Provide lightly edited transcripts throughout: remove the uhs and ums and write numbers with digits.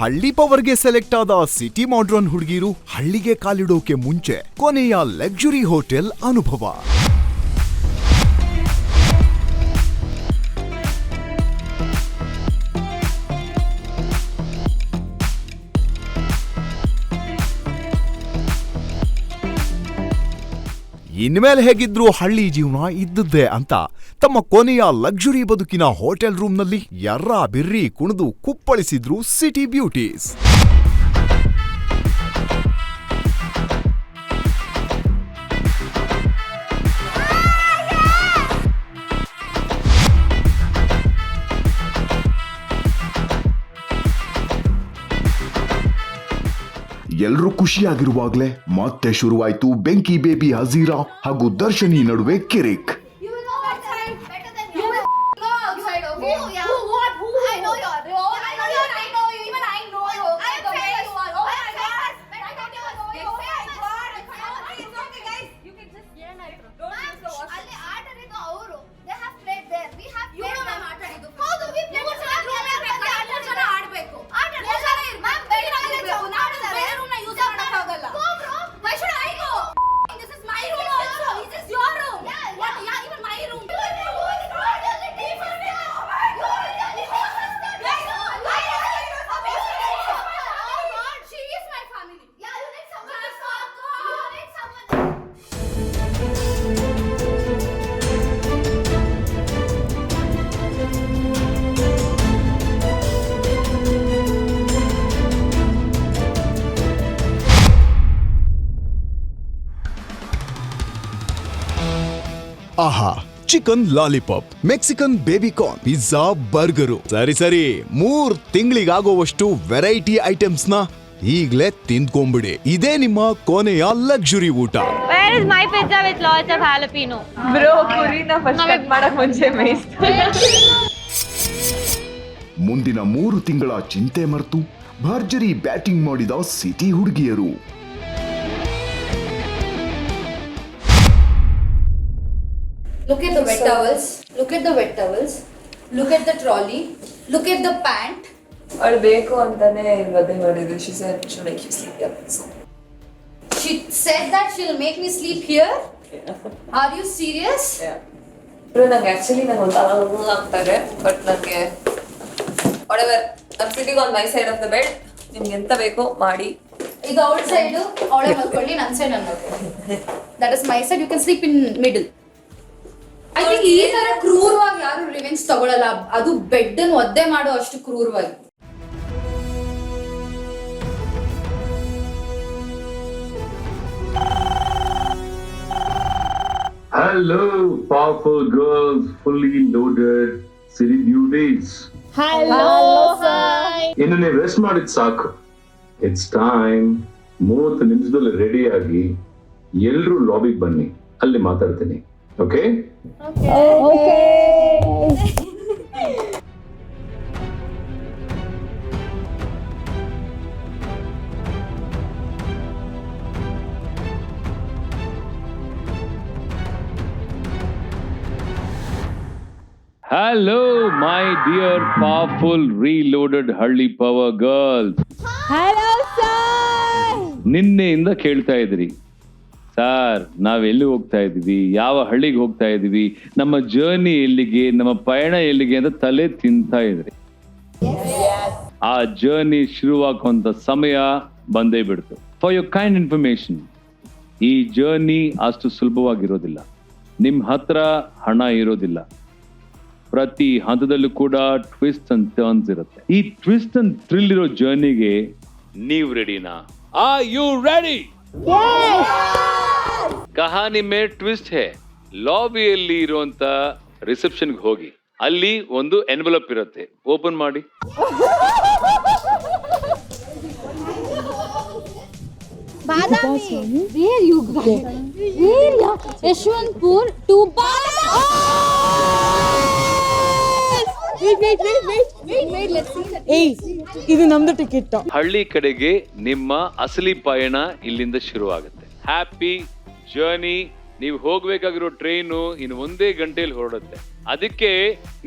ಹಳ್ಳಿ ಪವರ್ಗೆ ಸೆಲೆಕ್ಟ್ ಆದ city modern ಹುಡುಗಿರು ಹಳ್ಳಿಗೆ ಕಾಲಿಡೋಕೆ ಮುಂಚೆ ಕೊನೆಯ ಲಕ್ಸುರಿ ಹೋಟೆಲ್ ಅನುಭವ. ಇನ್ಮೇಲೆ ಹೇಗಿದ್ರು ಹಳ್ಳಿ ಜೀವನ ಇದ್ದದ್ದೇ ಅಂತ ತಮ್ಮ ಕೊನೆಯ ಲಕ್ಸುರಿ ಬದುಕಿನ ಹೋಟೆಲ್ ರೂಮ್ನಲ್ಲಿ ಎರ್ರ ಬಿರ್ರಿ ಕುಣಿದು ಕುಪ್ಪಳಿಸಿದ್ರು ಸಿಟಿ ಬ್ಯೂಟೀಸ್. ಎಲ್ರೂ ಖುಷಿಯಾಗಿರುವಾಗ್ಲೇ ಮತ್ತೆ ಶುರುವಾಯ್ತು ಬೆಂಕಿ ಬೇಬಿ ಹಜೀರಾ ಹಾಗೂ ದರ್ಶನಿ ನಡುವೆ ಕಿರಿಕ್. ಆಹಾ, chicken lollipop, Mexican baby corn, pizza, burger, ಸರಿ 3 ತಿಂಗಳಿಗಾಗುವಷ್ಟು ವೆರೈಟಿ ಐಟಮ್ಸ್ ನ ಈಗ್ಲೇ ತಿಂದ್ಕೊಂಬಿಡಿ. ಇದೇ ನಿಮ್ಮ ಕೊನೆಯ ಲಕ್ಸುರಿ ಊಟ. Where is my pizza with lots of jalapeno? Bro, ಪುರಿನ ಫಸ್ಟ್ ಕಟ್ ಮಾಡಕ್ ಮುಂಚೆ ಮೇಯಿಸ್ತಾರೆ. ಮುಂದಿನ 3 ತಿಂಗಳ ಚಿಂತೆ ಮರೆತು ಭರ್ಜರಿ ಬ್ಯಾಟಿಂಗ್ ಮಾಡಿದ ಸಿಟಿ ಹುಡುಗಿಯರು. Look at the wet towels. Look at the wet towels. Look at the trolley. Look at the pant. ಅವಳು ಬೇಕು ಅಂತಾನೆ ಇವತ್ತೇ ಮಾಡಿದ್ರು. She said she'll make you sleep here. So She said that she'll make me sleep here. Are you serious? Bro ನಂಗೆ actually ನಂಗೆ ಒಂದು ಆಗ್ತಾರೆ but ನನಗೆ whatever I'm sitting on my side of the bed. ನಿಮ್ಗೆ ಎಂತ ಬೇಕೋ ಮಾಡಿ. ಈಗ ಅವಳ ಸೈಡ್ ಅವಳೇ ಮಲ್ಕೊಳ್ಳಿ, ನನ್ನ ಸೈಡ್ ನಾನು ಮಲ್ಕೊಳ್ಳಿ. That is my side. You can sleep in middle. I think ಈ ತರ ಕ್ರೂರವಾಗಿ ಯಾರು ರಿವೆಂಜ್ ತಗೊಳ್ಳಲ್ಲ. ಅದು ಬೆಡ್ ಅನ್ನು ಒದ್ದೆ ಮಾಡೋ ಅಷ್ಟು ಕ್ರೂರವಾಗಿ. Hello, powerful girls, fully loaded city beauties. Hello, sir. ಇನ್ನು ನೀವು ರೆಸ್ಟ್ ಮಾಡಿದ್ ಸಾಕು. It's time. 30 ನಿಮಿಷದಲ್ಲಿ ರೆಡಿ ಆಗಿ ಎಲ್ರೂ ಲಾಬಿಗೆ ಬನ್ನಿ, ಅಲ್ಲಿ ಮಾತಾಡ್ತೀನಿ. Okay? Hello, my dear, powerful, reloaded Halli Power girls. Hello, sir. ನಿನ್ನೆಯಿಂದ ಕೇಳ್ತಾ ಇದ್ರಿ, ಸರ್ ನಾವೆಲ್ಲಿ ಹೋಗ್ತಾ ಇದೀವಿ, ಯಾವ ಹಳ್ಳಿಗೆ ಹೋಗ್ತಾ ಇದೀವಿ, ನಮ್ಮ ಜರ್ನಿ ಎಲ್ಲಿಗೆ, ನಮ್ಮ ಪಯಣ ಎಲ್ಲಿಗೆ ಅಂತ ತಲೆ ತಿಂತಾ ಇದ್ರಿ. ಆ ಜರ್ನಿ ಶುರುವಾಗುವಂತ ಸಮಯ ಬಂದೇ ಬಿಡ್ತು. ಫಾರ್ ಯೋರ್ ಕೈಂಡ್ ಇನ್ಫಾರ್ಮೇಶನ್, ಈ ಜರ್ನಿ ಅಷ್ಟು ಸುಲಭವಾಗಿರೋದಿಲ್ಲ. ನಿಮ್ ಹತ್ರ ಹಣ ಇರೋದಿಲ್ಲ. ಪ್ರತಿ ಹಂತದಲ್ಲೂ ಕೂಡ ಟ್ವಿಸ್ಟ್ ಅಂಡ್ ಟರ್ನ್ಸ್ ಇರುತ್ತೆ. ಈ ಟ್ವಿಸ್ಟ್ ಅಂಡ್ ಥ್ರಿಲ್ ಇರೋ ಜರ್ನಿಗೆ ನೀವು ರೆಡಿನಾ? Are you ready? ಕಹಾನಿ ಮೇ ಟ್ವಿಸ್ಟ್ ಹೇ. ಲಾಬಿಯಲ್ಲಿ ಇರುವಂತ ರಿಸೆಪ್ಷನ್ಗೆ ಹೋಗಿ, ಅಲ್ಲಿ ಒಂದು ಎನ್ವೆಲಪ್ ಇರುತ್ತೆ, ಓಪನ್ ಮಾಡಿ. Where you guys? Where ya? Yashwantpur to Wait, let's see that. Hey, ಇದು ನಮ್ದು ಟಿಕೆಟ್. ಹಳ್ಳಿ ಕಡೆಗೆ ನಿಮ್ಮ ಅಸಲಿ ಪಯಣ ಇಲ್ಲಿಂದ ಶುರು ಆಗುತ್ತೆ. Happy journey. ನೀವು ಹೋಗ್ಬೇಕಾಗಿರೋ ಟ್ರೈನು ಇನ್ನು 1 ಗಂಟೆಯಲ್ಲಿ ಹೊರಡುತ್ತೆ. ಅದಕ್ಕೆ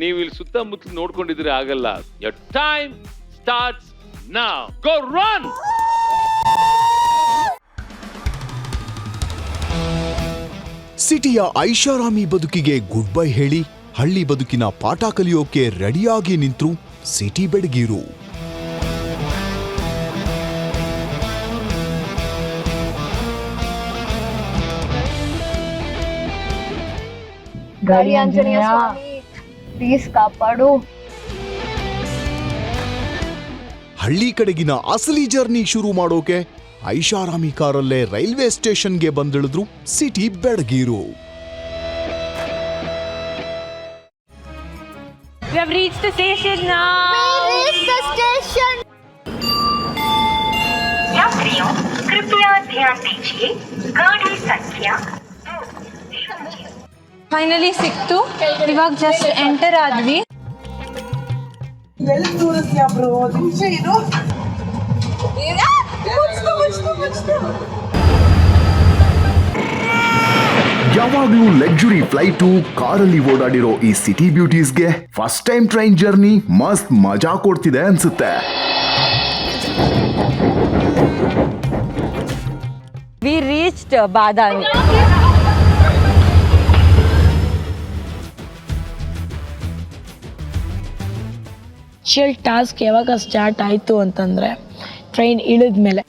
ನೀವು ಇಲ್ಲಿ ಸುತ್ತಮುತ್ತ ನೋಡ್ಕೊಂಡಿದ್ರೆ ಆಗಲ್ಲ. Your time starts Now go run. ಸಿಟಿಯ ಐಷಾರಾಮಿ ಬದುಕಿಗೆ ಗುಡ್ ಬೈ ಹೇಳಿ ಹಳ್ಳಿ ಬದುಕಿನ ಪಾಠ ಕಲಿಯೋಕೆ ರೆಡಿಯಾಗಿ ನಿಂತ್ರು ಸಿಟಿ ಬೆಡಗೀರು. ಗಾಳಿ ಆಂಜನೇಯ ಸ್ವಾಮಿ ಪ್ಲೀಸ್ ಕಾಪಾಡು. ಹಳ್ಳಿ ಕಡೆಗಿನ ಅಸಲಿ ಜರ್ನಿ ಶುರು ಮಾಡೋಕೆ ಐಷಾರಾಮಿ ಕಾರಲ್ಲೇ ರೈಲ್ವೆ ಸ್ಟೇಷನ್ಗೆ ಬಂದಿಳಿದ್ರು city ಬೆಡಗೀರು. We have reached the station now. यात्रियों कृपया ध्यान दीजिए गाड़ी संख्या ಫೈನಲಿ ಸಿಕ್ತು. ಇವಾಗ ಜಸ್ಟ್ ಎಂಟರ್ ಆದ್ವಿ. ಯಾವಾಗ್ಲೂ ಲಕ್ಸುರಿ ಫ್ಲೈಟು ಕಾರಲ್ಲಿ ಓಡಾಡಿರೋ ಈ ಸಿಟಿ ಬ್ಯೂಟೀಸ್ಗೆ ಫಸ್ಟ್ ಟೈಮ್ ಟ್ರೈನ್ ಜರ್ನಿ ಮಸ್ತ್ ಮಜಾ ಕೊಡ್ತಿದೆ ಅನ್ಸುತ್ತೆ. We reached Badami. Actual task ಯಾವಾಗ ಸ್ಟಾರ್ಟ್ ಆಯಿತು ಅಂತಂದರೆ ಟ್ರೈನ್ ಇಳಿದ ಮೇಲೆ.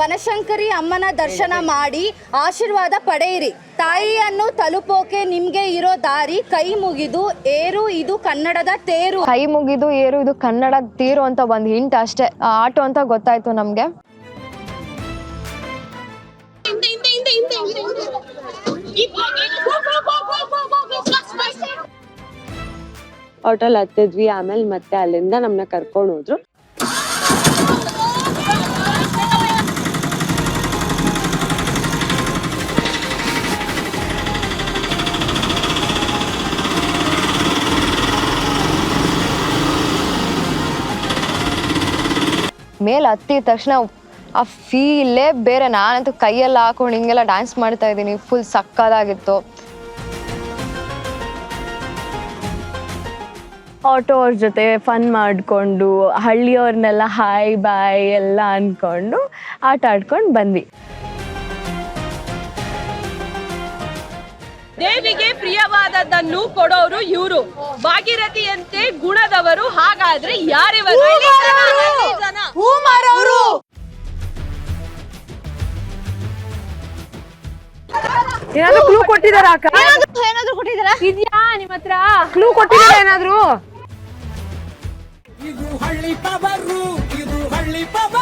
ಬನಶಂಕರಿ ಅಮ್ಮನ ದರ್ಶನ ಮಾಡಿ ಆಶೀರ್ವಾದ ಪಡೆಯಿರಿ. ತಾಯಿಯನ್ನು ತಲುಪೋಕೆ ನಿಮ್ಗೆ ಇರೋ ದಾರಿ ಕೈ ಮುಗಿದು ಏರು, ಇದು ಕನ್ನಡದ ತೇರು. ಕೈ ಮುಗಿದು ಏರು, ಇದು ಕನ್ನಡ ತೀರು ಅಂತ ಒಂದು ಹಿಂಟ್ ಅಷ್ಟೇ. ಆಟೋ ಅಂತ ಗೊತ್ತಾಯ್ತು ನಮ್ಗೆ. ಆಟೋಲ್ ಹತ್ತಿದ್ವಿ, ಆಮೇಲೆ ಮತ್ತೆ ಅಲ್ಲಿಂದ ನಮ್ಮನ್ನ ಕರ್ಕೊಂಡು ಹೋದ್ರು. ಮೇಲೆ ಹತ್ತಿದ ತಕ್ಷಣ ಆ ಫೀಲೇ ಬೇರೆ. ನಾನಂತೂ ಕೈಯೆಲ್ಲ ಹಾಕೊಂಡು ಹಿಂಗೆಲ್ಲ ಡ್ಯಾನ್ಸ್ ಮಾಡ್ತಾ ಇದ್ದೀನಿ. ಫುಲ್ ಸಕ್ಕದಾಗಿತ್ತು. ಆಟೋ ಅವ್ರ ಜೊತೆ ಫನ್ ಮಾಡಿಕೊಂಡು ಹಳ್ಳಿಯವ್ರನ್ನೆಲ್ಲ ಹಾಯ್ ಬಾಯ್ ಎಲ್ಲ ಅಂದ್ಕೊಂಡು ಆಟ ಆಡ್ಕೊಂಡು ಬಂದ್ವಿ. ದೇವಿಗೆ ಪ್ರಿಯವಾದದ್ದನ್ನು ಕೊಡೋರು ಇವರು, ಭಾಗೀರಥಿಯಂತೆ ಗುಣದವರು. ಹಾಗಾದ್ರೆ ಯಾರಿವರು? ಹೂ ಮಾರೋರು. ಏನಾದ್ರು ಕ್ಲೂ ಕೊಟ್ಟಿದಾರ ಅಕ್ಕ? ಏನಾದ್ರು ಕೊಟ್ಟಿದ್ದೀರಾ? ಇದ್ಯಾ ನಿಮ್ಮ ಹತ್ರ? ಕ್ಲೂ ಕೊಟ್ಟಿದಾರ ಏನಾದ್ರು? ಇದು ಹಳ್ಳಿ ಪವರು, ಇದು ಹಳ್ಳಿ ಪವರು.